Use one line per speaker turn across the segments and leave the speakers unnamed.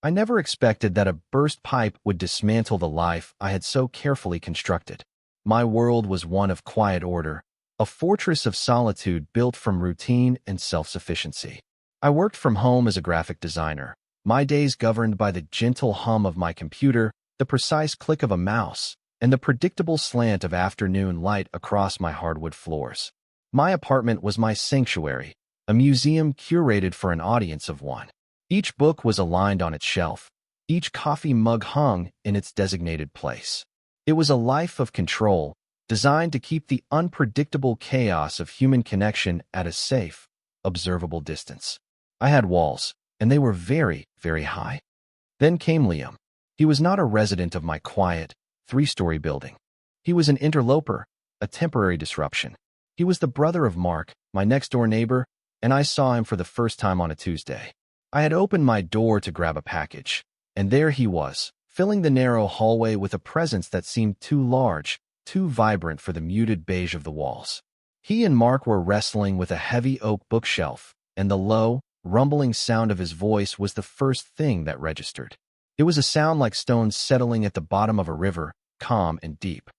I never expected that a burst pipe would dismantle the life I had so carefully constructed. My world was one of quiet order, a fortress of solitude built from routine and self-sufficiency. I worked from home as a graphic designer, my days governed by the gentle hum of my computer, the precise click of a mouse, and the predictable slant of afternoon light across my hardwood floors. My apartment was my sanctuary, a museum curated for an audience of one. Each book was aligned on its shelf, each coffee mug hung in its designated place. It was a life of control, designed to keep the unpredictable chaos of human connection at a safe, observable distance. I had walls, and they were very, very high. Then came Liam. He was not a resident of my quiet, three-story building. He was an interloper, a temporary disruption. He was the brother of Mark, my next-door neighbor, and I saw him for the first time on a Tuesday. I had opened my door to grab a package, and there he was, filling the narrow hallway with a presence that seemed too large, too vibrant for the muted beige of the walls. He and Mark were wrestling with a heavy oak bookshelf, and the low, rumbling sound of his voice was the first thing that registered. It was a sound like stones settling at the bottom of a river, calm and deep.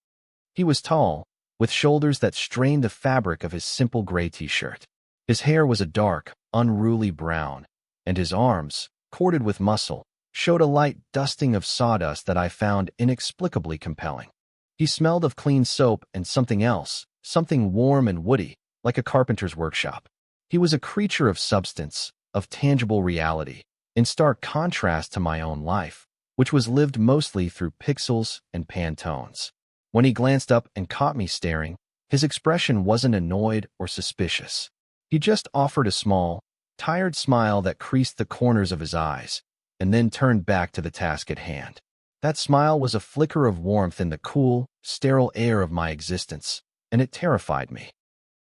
He was tall, with shoulders that strained the fabric of his simple gray t-shirt. His hair was a dark, unruly brown, and his arms, corded with muscle, showed a light dusting of sawdust that I found inexplicably compelling. He smelled of clean soap and something else, something warm and woody, like a carpenter's workshop. He was a creature of substance, of tangible reality, in stark contrast to my own life, which was lived mostly through pixels and Pantones. When he glanced up and caught me staring, his expression wasn't annoyed or suspicious. He just offered a small, tired smile that creased the corners of his eyes, and then turned back to the task at hand. That smile was a flicker of warmth in the cool, sterile air of my existence, and it terrified me.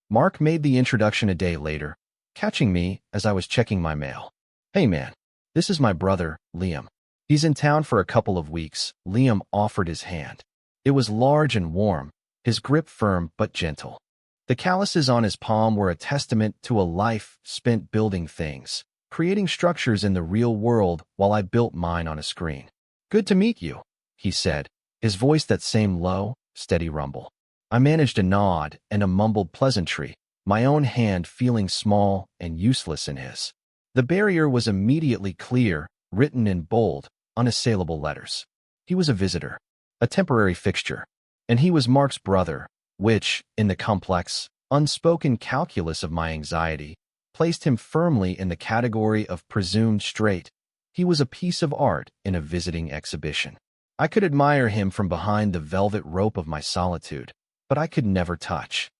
Mark made the introduction a day later, catching me as I was checking my mail. "Hey man, this is my brother, Liam. He's in town for a couple of weeks." Liam offered his hand. It was large and warm, his grip firm but gentle. The calluses on his palm were a testament to a life spent building things, creating structures in the real world while I built mine on a screen. "Good to meet you," he said, his voice that same low, steady rumble. I managed a nod and a mumbled pleasantry, my own hand feeling small and useless in his. The barrier was immediately clear, written in bold, unassailable letters. He was a visitor, a temporary fixture, and he was Mark's brother, which, in the complex, unspoken calculus of my anxiety, placed him firmly in the category of presumed straight. He was a piece of art in a visiting exhibition. I could admire him from behind the velvet rope of my solitude, but I could never touch.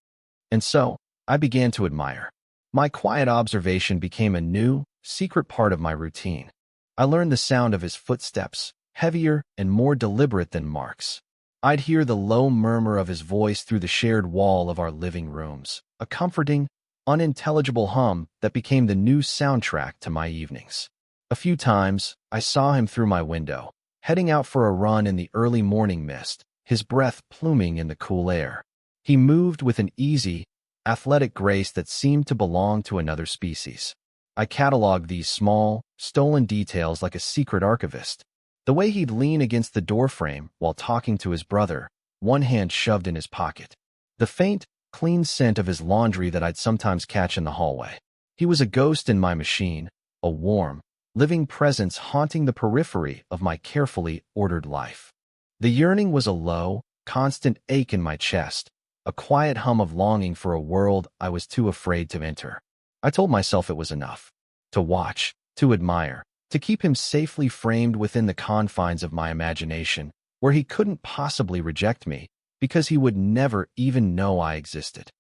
And so, I began to admire. My quiet observation became a new, secret part of my routine. I learned the sound of his footsteps, heavier and more deliberate than Mark's. I'd hear the low murmur of his voice through the shared wall of our living rooms, a comforting, unintelligible hum that became the new soundtrack to my evenings. A few times, I saw him through my window, heading out for a run in the early morning mist, his breath pluming in the cool air. He moved with an easy, athletic grace that seemed to belong to another species. I cataloged these small, stolen details like a secret archivist. The way he'd lean against the doorframe while talking to his brother, one hand shoved in his pocket. The faint, clean scent of his laundry that I'd sometimes catch in the hallway. He was a ghost in my machine, a warm, living presence haunting the periphery of my carefully ordered life. The yearning was a low, constant ache in my chest, a quiet hum of longing for a world I was too afraid to enter. I told myself it was enough. To watch, to admire, to keep him safely framed within the confines of my imagination, where he couldn't possibly reject me, because he would never even know I existed.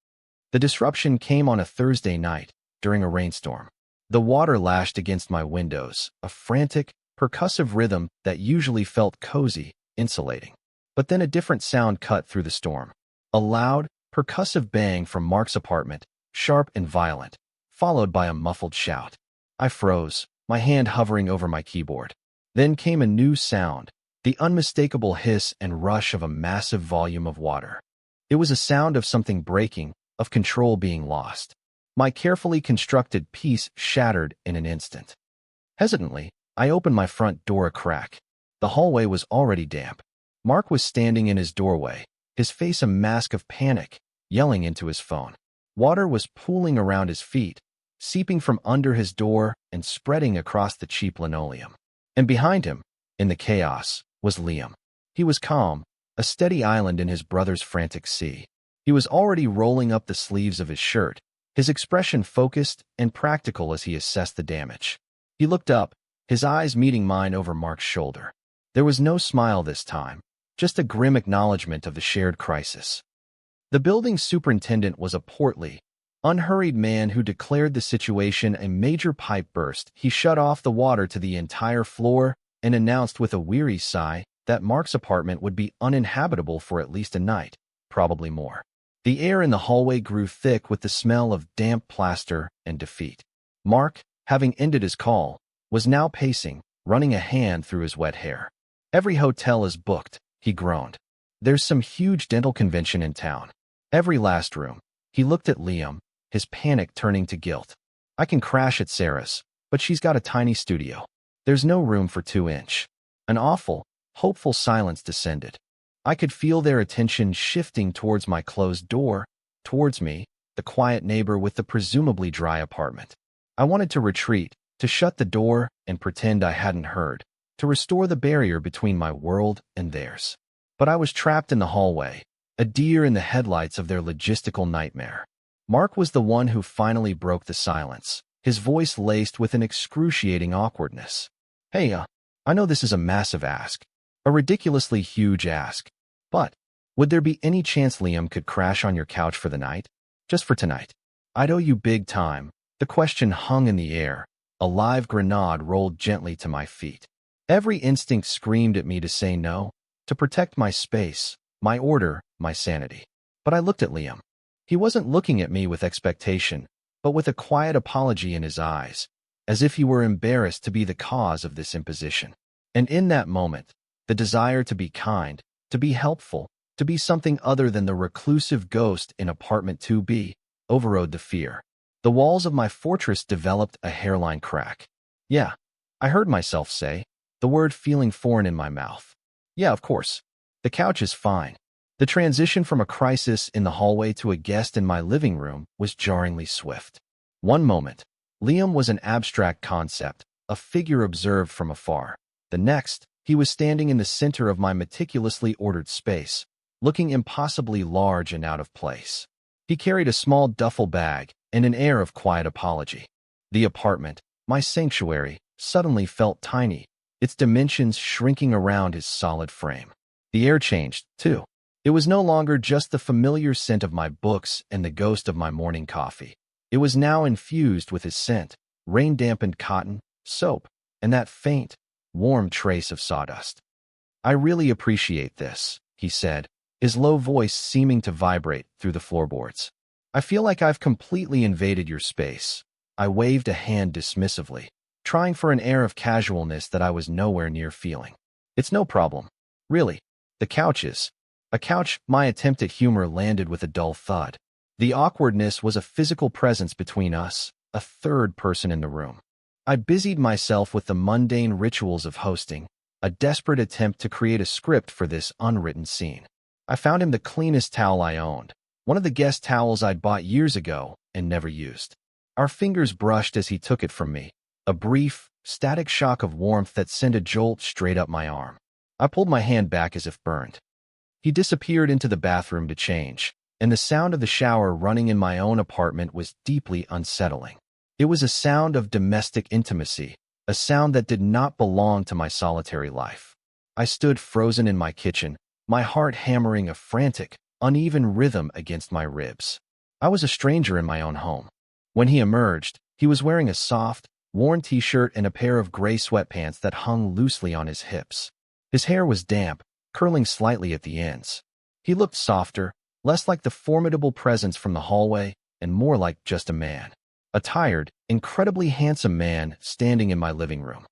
The disruption came on a Thursday night, during a rainstorm. The water lashed against my windows, a frantic, percussive rhythm that usually felt cozy, insulating. But then a different sound cut through the storm. A loud, percussive bang from Mark's apartment, sharp and violent, followed by a muffled shout. I froze, my hand hovering over my keyboard. Then came a new sound, the unmistakable hiss and rush of a massive volume of water. It was a sound of something breaking, of control being lost. My carefully constructed peace shattered in an instant. Hesitantly, I opened my front door a crack. The hallway was already damp. Mark was standing in his doorway, his face a mask of panic, yelling into his phone. Water was pooling around his feet, seeping from under his door and spreading across the cheap linoleum. And behind him, in the chaos, was Liam. He was calm, a steady island in his brother's frantic sea. He was already rolling up the sleeves of his shirt, his expression focused and practical as he assessed the damage. He looked up, his eyes meeting mine over Mark's shoulder. There was no smile this time, just a grim acknowledgement of the shared crisis. The building superintendent was a portly, unhurried man who declared the situation a major pipe burst. He shut off the water to the entire floor and announced with a weary sigh that Mark's apartment would be uninhabitable for at least a night, probably more. The air in the hallway grew thick with the smell of damp plaster and defeat. Mark, having ended his call, was now pacing, running a hand through his wet hair. "Every hotel is booked," he groaned. "There's some huge dental convention in town. Every last room." He looked at Liam, his panic turning to guilt. "I can crash at Sarah's, but she's got a tiny studio. There's no room for 2-inch. An awful, hopeful silence descended. I could feel their attention shifting towards my closed door, towards me, the quiet neighbor with the presumably dry apartment. I wanted to retreat, to shut the door and pretend I hadn't heard, to restore the barrier between my world and theirs. But I was trapped in the hallway, a deer in the headlights of their logistical nightmare. Mark was the one who finally broke the silence, his voice laced with an excruciating awkwardness. "Hey, I know this is a massive ask, a ridiculously huge ask, but would there be any chance Liam could crash on your couch for the night? Just for tonight? I'd owe you big time." The question hung in the air. A live grenade rolled gently to my feet. Every instinct screamed at me to say no, to protect my space, my order, my sanity. But I looked at Liam. He wasn't looking at me with expectation, but with a quiet apology in his eyes, as if he were embarrassed to be the cause of this imposition. And in that moment, the desire to be kind, to be helpful, to be something other than the reclusive ghost in apartment 2B, overrode the fear. The walls of my fortress developed a hairline crack. "Yeah," I heard myself say, the word feeling foreign in my mouth. "Yeah, of course. The couch is fine." The transition from a crisis in the hallway to a guest in my living room was jarringly swift. One moment, Liam was an abstract concept, a figure observed from afar. The next, he was standing in the center of my meticulously ordered space, looking impossibly large and out of place. He carried a small duffel bag and an air of quiet apology. The apartment, my sanctuary, suddenly felt tiny, its dimensions shrinking around his solid frame. The air changed, too. It was no longer just the familiar scent of my books and the ghost of my morning coffee. It was now infused with his scent, rain-dampened cotton, soap, and that faint, warm trace of sawdust. "I really appreciate this," he said, his low voice seeming to vibrate through the floorboards. "I feel like I've completely invaded your space." I waved a hand dismissively, trying for an air of casualness that I was nowhere near feeling. "It's no problem. Really. The couch is." A couch, my attempt at humor landed with a dull thud. The awkwardness was a physical presence between us, a third person in the room. I busied myself with the mundane rituals of hosting, a desperate attempt to create a script for this unwritten scene. I found him the cleanest towel I owned, one of the guest towels I'd bought years ago and never used. Our fingers brushed as he took it from me, a brief, static shock of warmth that sent a jolt straight up my arm. I pulled my hand back as if burned. He disappeared into the bathroom to change, and the sound of the shower running in my own apartment was deeply unsettling. It was a sound of domestic intimacy, a sound that did not belong to my solitary life. I stood frozen in my kitchen, my heart hammering a frantic, uneven rhythm against my ribs. I was a stranger in my own home. When he emerged, he was wearing a soft, worn t-shirt and a pair of gray sweatpants that hung loosely on his hips. His hair was damp, curling slightly at the ends. He looked softer, less like the formidable presence from the hallway, and more like just a man. A tired, incredibly handsome man standing in my living room.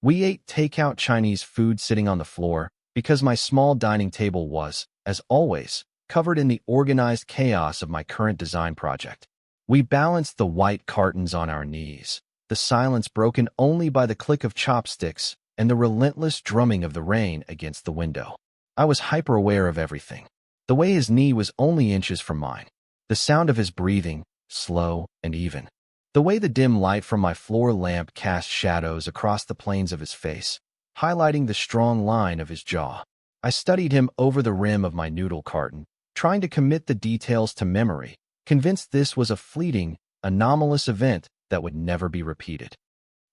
We ate takeout Chinese food sitting on the floor, because my small dining table was, as always, covered in the organized chaos of my current design project. We balanced the white cartons on our knees, the the silence broken only by the click of chopsticks and the relentless drumming of the rain against the window. I was hyper-aware of everything. The way his knee was only inches from mine. The sound of his breathing, slow and even. The way the dim light from my floor lamp cast shadows across the planes of his face, highlighting the strong line of his jaw. I studied him over the rim of my noodle carton, trying to commit the details to memory, convinced this was a fleeting, anomalous event that would never be repeated.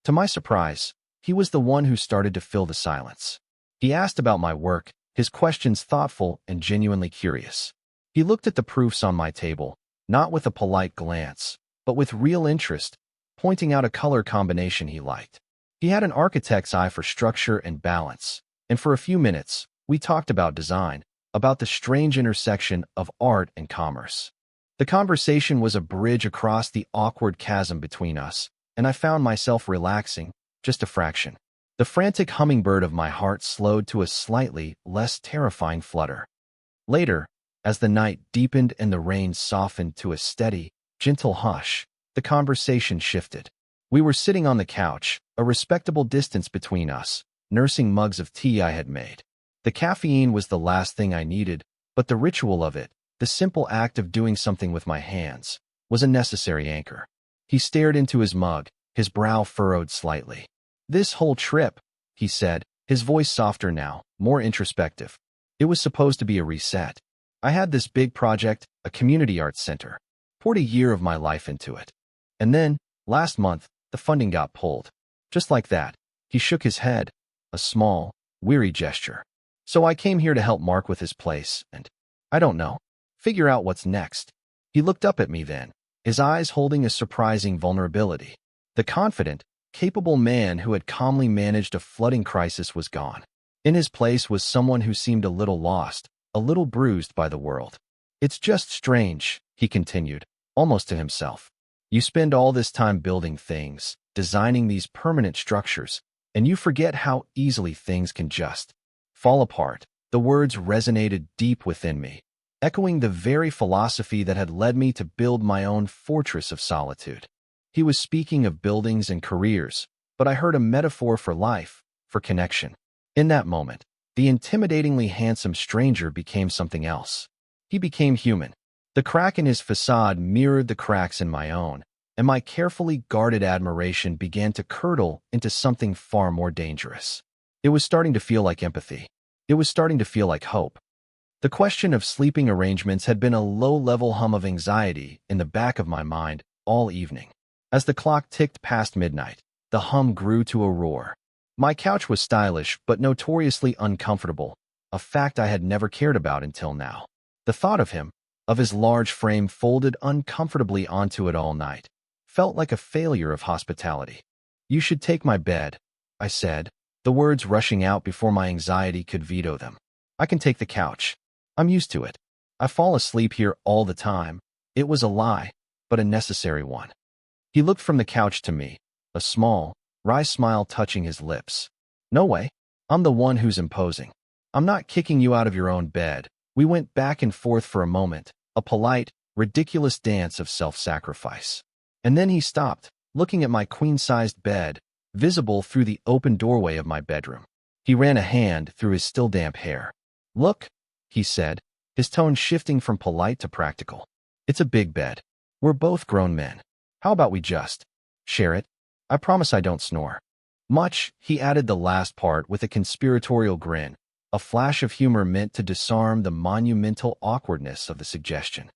To my surprise, he was the one who started to fill the silence. He asked about my work, his questions thoughtful and genuinely curious. He looked at the proofs on my table, not with a polite glance, but with real interest, pointing out a color combination he liked. He had an architect's eye for structure and balance, and for a few minutes, we talked about design, about the strange intersection of art and commerce. The conversation was a bridge across the awkward chasm between us, and I found myself relaxing, just a fraction. The frantic hummingbird of my heart slowed to a slightly less terrifying flutter. Later, as the night deepened and the rain softened to a steady, gentle hush, the conversation shifted. We were sitting on the couch, a respectable distance between us, nursing mugs of tea I had made. The caffeine was the last thing I needed, but the ritual of it, the simple act of doing something with my hands, was a necessary anchor. He stared into his mug, his brow furrowed slightly. "This whole trip," he said, his voice softer now, more introspective. "It was supposed to be a reset. I had this big project, a community arts center. Poured a year of my life into it. And then, last month, the funding got pulled. Just like that." He shook his head, a small, weary gesture. "So I came here to help Mark with his place, and, I don't know, figure out what's next." He looked up at me then, his eyes holding a surprising vulnerability. The confident, capable man who had calmly managed a flooding crisis was gone. In his place was someone who seemed a little lost, a little bruised by the world. "It's just strange," he continued, almost to himself. "You spend all this time building things, designing these permanent structures, and you forget how easily things can just fall apart." The words resonated deep within me, echoing the very philosophy that had led me to build my own fortress of solitude. He was speaking of buildings and careers, but I heard a metaphor for life, for connection. In that moment, the intimidatingly handsome stranger became something else. He became human. The crack in his facade mirrored the cracks in my own, and my carefully guarded admiration began to curdle into something far more dangerous. It was starting to feel like empathy. It was starting to feel like hope. The question of sleeping arrangements had been a low-level hum of anxiety in the back of my mind all evening. As the clock ticked past midnight, the hum grew to a roar. My couch was stylish but notoriously uncomfortable, a fact I had never cared about until now. The thought of him, of his large frame folded uncomfortably onto it all night, felt like a failure of hospitality. "You should take my bed," I said, the words rushing out before my anxiety could veto them. "I can take the couch. I'm used to it. I fall asleep here all the time." It was a lie, but a necessary one. He looked from the couch to me, a small, wry smile touching his lips. "No way. I'm the one who's imposing. I'm not kicking you out of your own bed." We went back and forth for a moment, a polite, ridiculous dance of self-sacrifice. And then he stopped, looking at my queen-sized bed, visible through the open doorway of my bedroom. He ran a hand through his still damp hair. "Look," he said, his tone shifting from polite to practical. "It's a big bed. We're both grown men. How about we just share it? I promise I don't snore." "Much," he added the last part with a conspiratorial grin, a flash of humor meant to disarm the monumental awkwardness of the suggestion.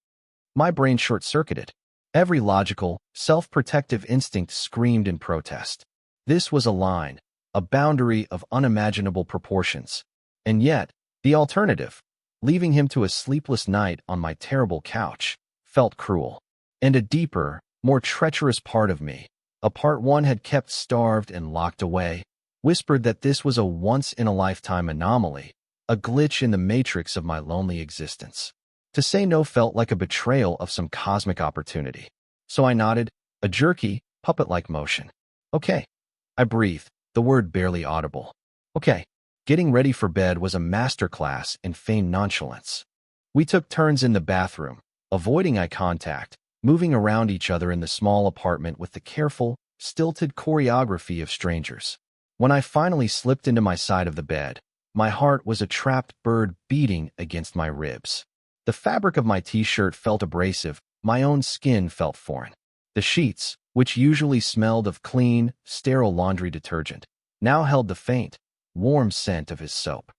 My brain short-circuited. Every logical, self-protective instinct screamed in protest. This was a line, a boundary of unimaginable proportions. And yet, the alternative, leaving him to a sleepless night on my terrible couch, felt cruel. And a deeper, more treacherous part of me, a part one had kept starved and locked away, whispered that this was a once-in-a-lifetime anomaly, a glitch in the matrix of my lonely existence. To say no felt like a betrayal of some cosmic opportunity. So I nodded, a jerky, puppet-like motion. "Okay." I breathed, the word barely audible. "Okay." Getting ready for bed was a masterclass in feigned nonchalance. We took turns in the bathroom, avoiding eye contact, moving around each other in the small apartment with the careful, stilted choreography of strangers. When I finally slipped into my side of the bed, my heart was a trapped bird beating against my ribs. The fabric of my t-shirt felt abrasive, my own skin felt foreign. The sheets, which usually smelled of clean, sterile laundry detergent, now held the faint, warm scent of his soap.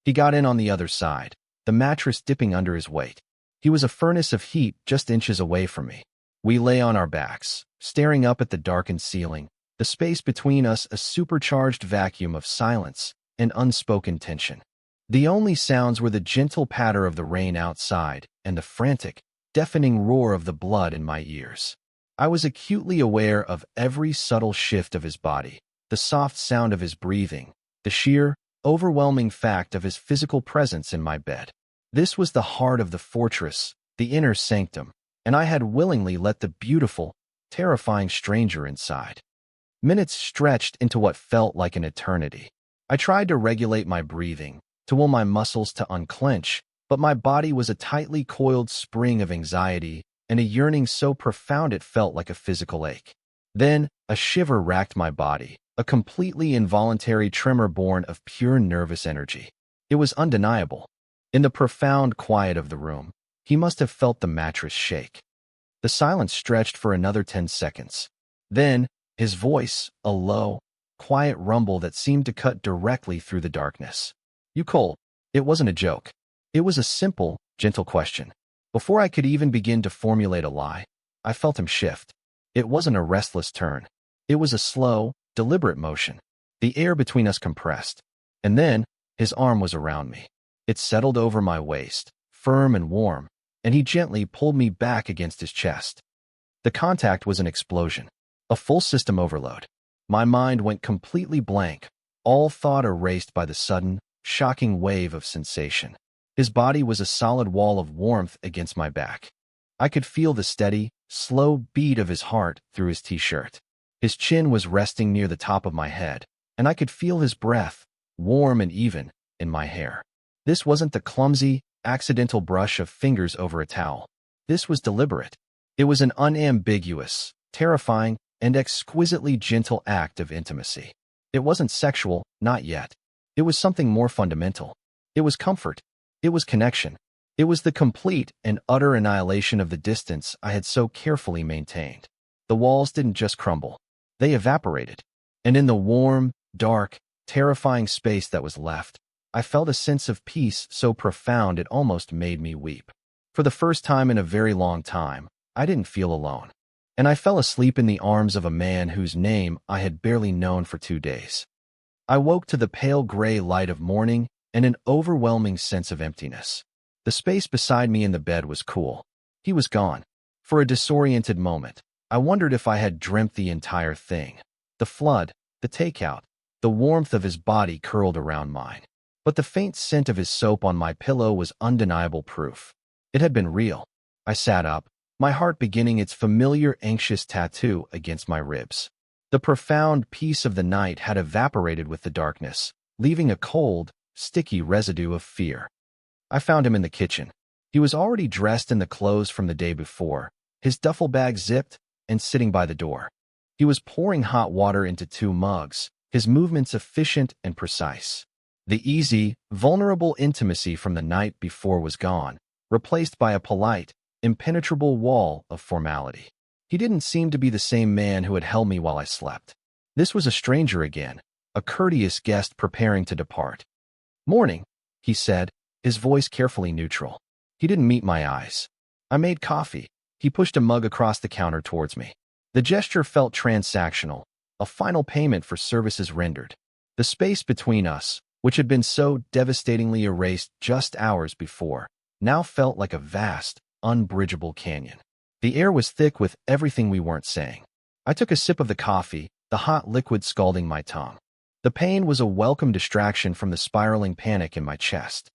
He got in on the other side, the mattress dipping under his weight. He was a furnace of heat just inches away from me. We lay on our backs, staring up at the darkened ceiling, the space between us a supercharged vacuum of silence and unspoken tension. The only sounds were the gentle patter of the rain outside and the frantic, deafening roar of the blood in my ears. I was acutely aware of every subtle shift of his body, the soft sound of his breathing, the sheer, overwhelming fact of his physical presence in my bed. This was the heart of the fortress, the inner sanctum, and I had willingly let the beautiful, terrifying stranger inside. Minutes stretched into what felt like an eternity. I tried to regulate my breathing, to will my muscles to unclench, but my body was a tightly coiled spring of anxiety and a yearning so profound it felt like a physical ache. Then, a shiver racked my body, a completely involuntary tremor born of pure nervous energy. It was undeniable. In the profound quiet of the room, he must have felt the mattress shake. The silence stretched for another 10 seconds. Then, his voice, a low, quiet rumble that seemed to cut directly through the darkness. "You cold?" It wasn't a joke. It was a simple, gentle question. Before I could even begin to formulate a lie, I felt him shift. It wasn't a restless turn. It was a slow, deliberate motion. The air between us compressed. And then, his arm was around me. It settled over my waist, firm and warm, and he gently pulled me back against his chest. The contact was an explosion, a full system overload. My mind went completely blank, all thought erased by the sudden, shocking wave of sensation. His body was a solid wall of warmth against my back. I could feel the steady, slow beat of his heart through his t-shirt. His chin was resting near the top of my head, and I could feel his breath, warm and even, in my hair. This wasn't the clumsy, accidental brush of fingers over a towel. This was deliberate. It was an unambiguous, terrifying, and exquisitely gentle act of intimacy. It wasn't sexual, not yet. It was something more fundamental. It was comfort. It was connection. It was the complete and utter annihilation of the distance I had so carefully maintained. The walls didn't just crumble. They evaporated. And in the warm, dark, terrifying space that was left, I felt a sense of peace so profound it almost made me weep. For the first time in a very long time, I didn't feel alone. And I fell asleep in the arms of a man whose name I had barely known for 2 days. I woke to the pale gray light of morning and an overwhelming sense of emptiness. The space beside me in the bed was cool. He was gone. For a disoriented moment, I wondered if I had dreamt the entire thing. The flood, the takeout, the warmth of his body curled around mine. But the faint scent of his soap on my pillow was undeniable proof. It had been real. I sat up, my heart beginning its familiar anxious tattoo against my ribs. The profound peace of the night had evaporated with the darkness, leaving a cold, sticky residue of fear. I found him in the kitchen. He was already dressed in the clothes from the day before, his duffel bag zipped, and sitting by the door. He was pouring hot water into 2 mugs, his movements efficient and precise. The easy, vulnerable intimacy from the night before was gone, replaced by a polite, impenetrable wall of formality. He didn't seem to be the same man who had held me while I slept. This was a stranger again, a courteous guest preparing to depart. "Morning," he said, his voice carefully neutral. He didn't meet my eyes. "I made coffee." He pushed a mug across the counter towards me. The gesture felt transactional, a final payment for services rendered. The space between us, which had been so devastatingly erased just hours before, now felt like a vast, unbridgeable canyon. The air was thick with everything we weren't saying. I took a sip of the coffee, the hot liquid scalding my tongue. The pain was a welcome distraction from the spiraling panic in my chest.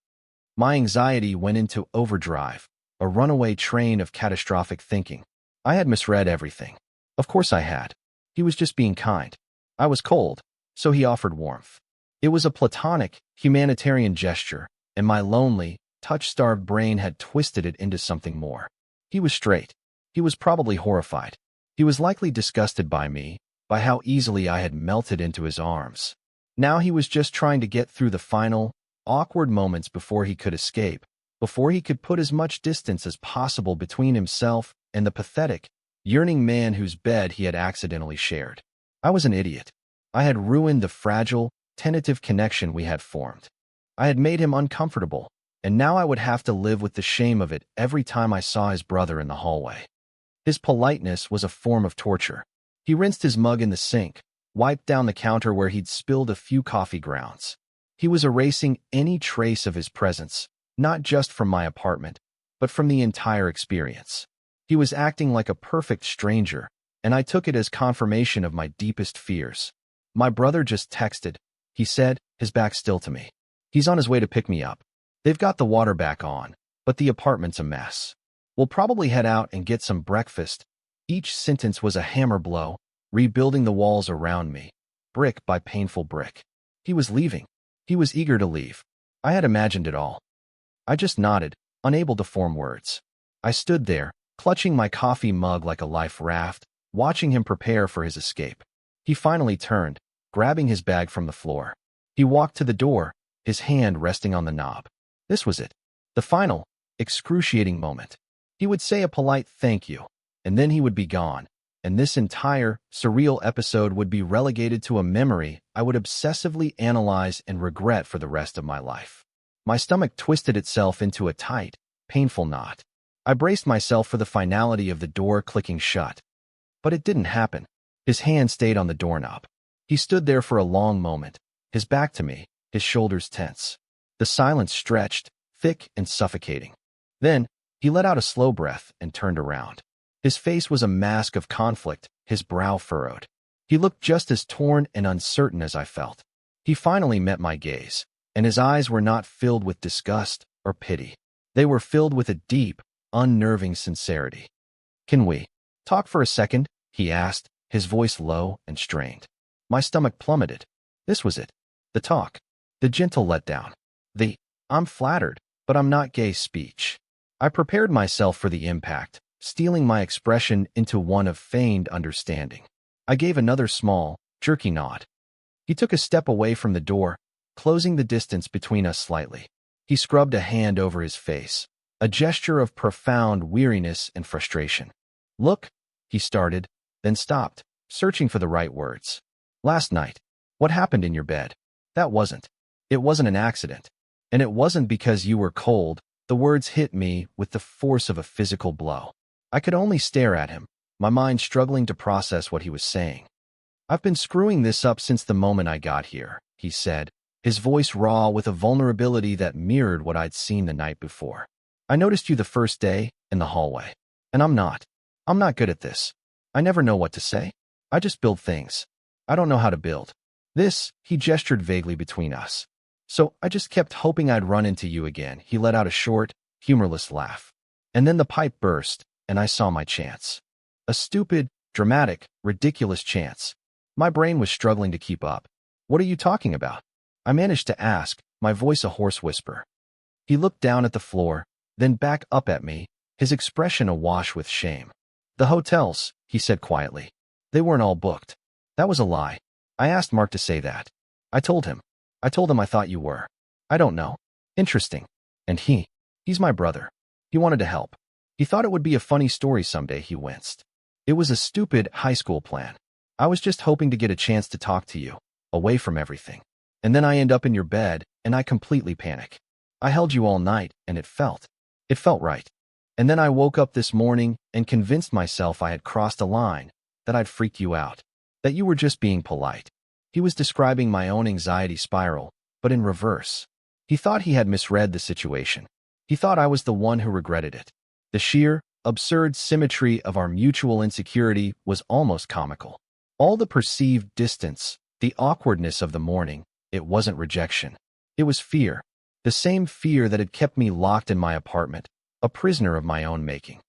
My anxiety went into overdrive, a runaway train of catastrophic thinking. I had misread everything. Of course I had. He was just being kind. I was cold, so he offered warmth. It was a platonic, humanitarian gesture, and my lonely, touch-starved brain had twisted it into something more. He was straight. He was probably horrified. He was likely disgusted by me, by how easily I had melted into his arms. Now he was just trying to get through the final, awkward moments before he could escape, before he could put as much distance as possible between himself and the pathetic, yearning man whose bed he had accidentally shared. I was an idiot. I had ruined the fragile, tentative connection we had formed. I had made him uncomfortable, and now I would have to live with the shame of it every time I saw his brother in the hallway. His politeness was a form of torture. He rinsed his mug in the sink, wiped down the counter where he'd spilled a few coffee grounds. He was erasing any trace of his presence, not just from my apartment, but from the entire experience. He was acting like a perfect stranger, and I took it as confirmation of my deepest fears. My brother just texted, he said, his back still to me. He's on his way to pick me up. They've got the water back on, but the apartment's a mess. We'll probably head out and get some breakfast. Each sentence was a hammer blow, rebuilding the walls around me, brick by painful brick. He was leaving. He was eager to leave. I had imagined it all. I just nodded, unable to form words. I stood there, clutching my coffee mug like a life raft, watching him prepare for his escape. He finally turned, grabbing his bag from the floor. He walked to the door, his hand resting on the knob. This was it. The final, excruciating moment. He would say a polite thank you, and then he would be gone, and this entire, surreal episode would be relegated to a memory I would obsessively analyze and regret for the rest of my life. My stomach twisted itself into a tight, painful knot. I braced myself for the finality of the door clicking shut. But it didn't happen. His hand stayed on the doorknob. He stood there for a long moment, his back to me, his shoulders tense. The silence stretched, thick and suffocating. Then, he let out a slow breath and turned around. His face was a mask of conflict, his brow furrowed. He looked just as torn and uncertain as I felt. He finally met my gaze, and his eyes were not filled with disgust or pity. They were filled with a deep, unnerving sincerity. "Can we talk for a second?" he asked, his voice low and strained. My stomach plummeted. This was it. The talk. The gentle letdown. The, "I'm flattered, but I'm not gay" speech. I prepared myself for the impact, stealing my expression into one of feigned understanding. I gave another small, jerky nod. He took a step away from the door, closing the distance between us slightly. He scrubbed a hand over his face, a gesture of profound weariness and frustration. "Look," he started, then stopped, searching for the right words. "Last night, what happened in your bed? That wasn't. It wasn't an accident. And it wasn't because you were cold." The words hit me with the force of a physical blow. I could only stare at him, my mind struggling to process what he was saying. "I've been screwing this up since the moment I got here," he said, his voice raw with a vulnerability that mirrored what I'd seen the night before. "I noticed you the first day, in the hallway. And I'm not good at this. I never know what to say. I just build things. I don't know how to build. This," he gestured vaguely between us. "So I just kept hoping I'd run into you again." He let out a short, humorless laugh. And then the pipe burst, and I saw my chance. A stupid, dramatic, ridiculous chance. My brain was struggling to keep up. "What are you talking about?" I managed to ask, my voice a hoarse whisper. He looked down at the floor, then back up at me, his expression awash with shame. "The hotels," he said quietly. "They weren't all booked." That was a lie. I asked Mark to say that. I told him I thought you were. "I don't know." "Interesting." "And he's my brother. He wanted to help. He thought it would be a funny story someday." He winced. "It was a stupid high school plan. I was just hoping to get a chance to talk to you, away from everything. And then I end up in your bed, and I completely panic. I held you all night, and it felt right. And then I woke up this morning and convinced myself I had crossed a line, that I'd freaked you out, that you were just being polite." He was describing my own anxiety spiral, but in reverse. He thought he had misread the situation. He thought I was the one who regretted it. The sheer, absurd symmetry of our mutual insecurity was almost comical. All the perceived distance, the awkwardness of the morning, it wasn't rejection. It was fear. The same fear that had kept me locked in my apartment, a prisoner of my own making.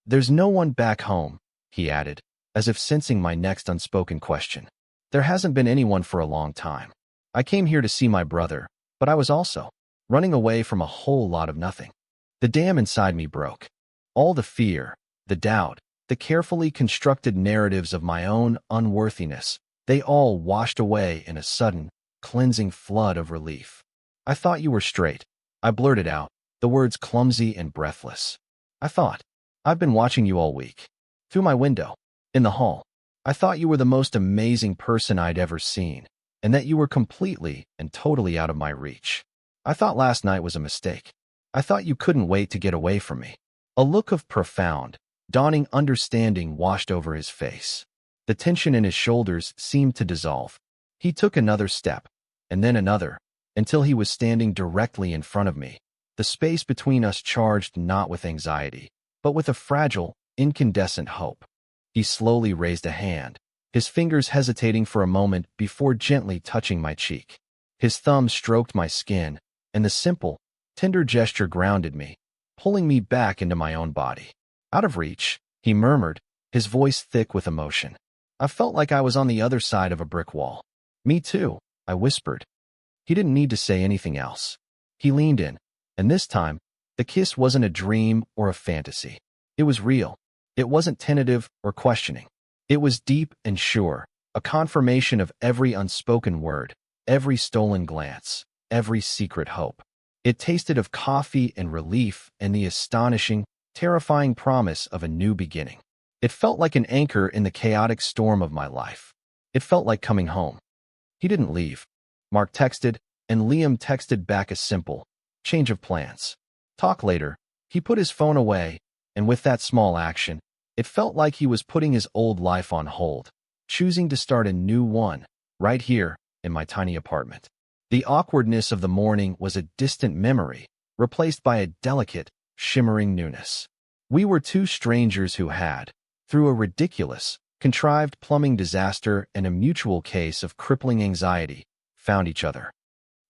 "There's no one back home," he added, as if sensing my next unspoken question. "There hasn't been anyone for a long time. I came here to see my brother, but I was also running away from a whole lot of nothing." The dam inside me broke. All the fear, the doubt, the carefully constructed narratives of my own unworthiness, they all washed away in a sudden, cleansing flood of relief. "I thought you were straight," I blurted out, the words clumsy and breathless. "I thought. I've been watching you all week. Through my window. In the hall. I thought you were the most amazing person I'd ever seen, and that you were completely and totally out of my reach. I thought last night was a mistake. I thought you couldn't wait to get away from me." A look of profound, dawning understanding washed over his face. The tension in his shoulders seemed to dissolve. He took another step, and then another, until he was standing directly in front of me, the space between us charged not with anxiety, but with a fragile, incandescent hope. He slowly raised a hand, his fingers hesitating for a moment before gently touching my cheek. His thumb stroked my skin, and the simple, tender gesture grounded me, pulling me back into my own body. "Out of reach," he murmured, his voice thick with emotion. I felt like I was on the other side of a brick wall. "Me too," I whispered. He didn't need to say anything else. He leaned in, and this time, the kiss wasn't a dream or a fantasy. It was real. It wasn't tentative or questioning. It was deep and sure, a confirmation of every unspoken word, every stolen glance, every secret hope. It tasted of coffee and relief and the astonishing, terrifying promise of a new beginning. It felt like an anchor in the chaotic storm of my life. It felt like coming home. He didn't leave. Mark texted, and Liam texted back a simple, "Change of plans. Talk later." He put his phone away, and with that small action, it felt like he was putting his old life on hold, choosing to start a new one, right here, in my tiny apartment. The awkwardness of the morning was a distant memory, replaced by a delicate, shimmering newness. We were two strangers who had, through a ridiculous, contrived plumbing disaster and a mutual case of crippling anxiety, found each other.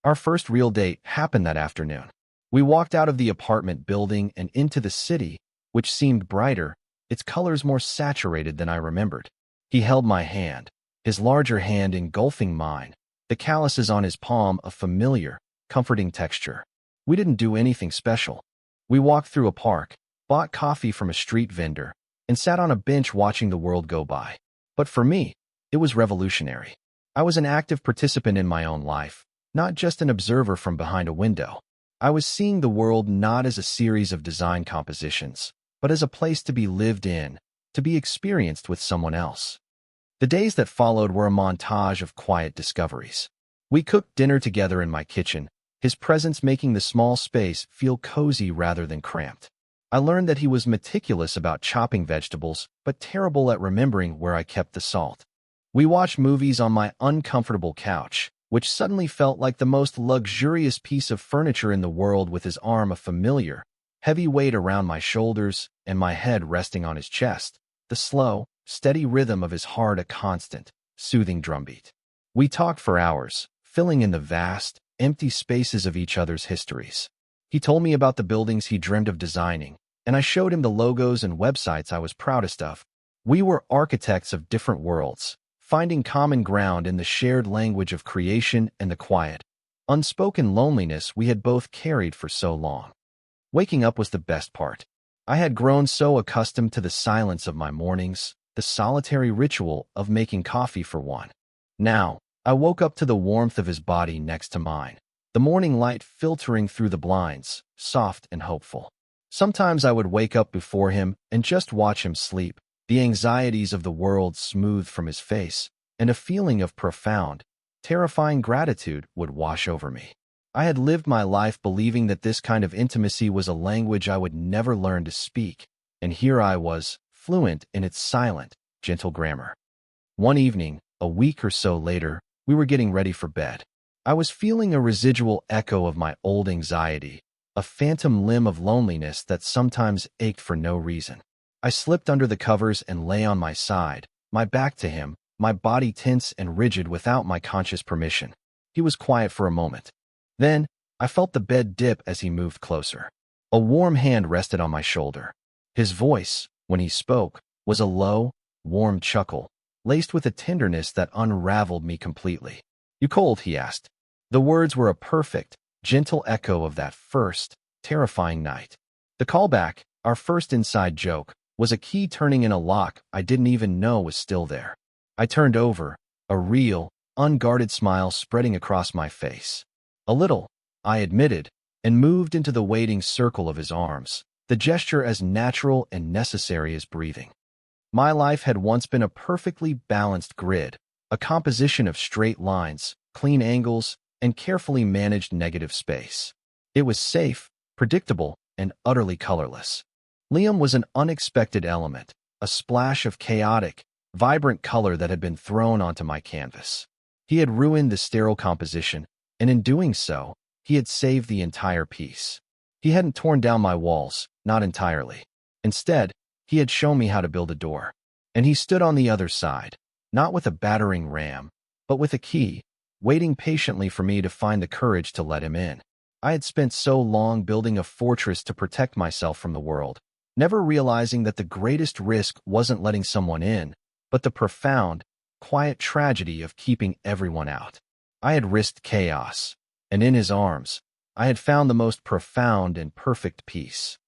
Our first real date happened that afternoon. We walked out of the apartment building and into the city, which seemed brighter, its colors more saturated than I remembered. He held my hand, his larger hand engulfing mine, the calluses on his palm a familiar, comforting texture. We didn't do anything special. We walked through a park, bought coffee from a street vendor, and sat on a bench watching the world go by. But for me, it was revolutionary. I was an active participant in my own life, not just an observer from behind a window. I was seeing the world not as a series of design compositions, but as a place to be lived in, to be experienced with someone else. The days that followed were a montage of quiet discoveries. We cooked dinner together in my kitchen, his presence making the small space feel cozy rather than cramped. I learned that he was meticulous about chopping vegetables, but terrible at remembering where I kept the salt. We watched movies on my uncomfortable couch, which suddenly felt like the most luxurious piece of furniture in the world, with his arm a familiar, heavy weight around my shoulders and my head resting on his chest, the slow, steady rhythm of his heart a constant, soothing drumbeat. We talked for hours, filling in the vast, empty spaces of each other's histories. He told me about the buildings he dreamed of designing, and I showed him the logos and websites I was proudest of. We were architects of different worlds, finding common ground in the shared language of creation and the quiet, unspoken loneliness we had both carried for so long. Waking up was the best part. I had grown so accustomed to the silence of my mornings, the solitary ritual of making coffee for one. Now, I woke up to the warmth of his body next to mine, the morning light filtering through the blinds, soft and hopeful. Sometimes I would wake up before him and just watch him sleep, the anxieties of the world smoothed from his face, and a feeling of profound, terrifying gratitude would wash over me. I had lived my life believing that this kind of intimacy was a language I would never learn to speak, and here I was, fluent in its silent, gentle grammar. One evening, a week or so later, we were getting ready for bed. I was feeling a residual echo of my old anxiety, a phantom limb of loneliness that sometimes ached for no reason. I slipped under the covers and lay on my side, my back to him, my body tense and rigid without my conscious permission. He was quiet for a moment. Then, I felt the bed dip as he moved closer. A warm hand rested on my shoulder. His voice, when he spoke, was a low, warm chuckle, laced with a tenderness that unraveled me completely. "You cold?" he asked. The words were a perfect, gentle echo of that first, terrifying night. The callback, our first inside joke, was a key turning in a lock I didn't even know was still there. I turned over, a real, unguarded smile spreading across my face. A little, I admitted, and moved into the waiting circle of his arms, the gesture as natural and necessary as breathing. My life had once been a perfectly balanced grid, a composition of straight lines, clean angles, and carefully managed negative space. It was safe, predictable, and utterly colorless. Liam was an unexpected element, a splash of chaotic, vibrant color that had been thrown onto my canvas. He had ruined the sterile composition, and in doing so, he had saved the entire piece. He hadn't torn down my walls, not entirely. Instead, he had shown me how to build a door. And he stood on the other side, not with a battering ram, but with a key, waiting patiently for me to find the courage to let him in. I had spent so long building a fortress to protect myself from the world, never realizing that the greatest risk wasn't letting someone in, but the profound, quiet tragedy of keeping everyone out. I had risked chaos, and in his arms, I had found the most profound and perfect peace.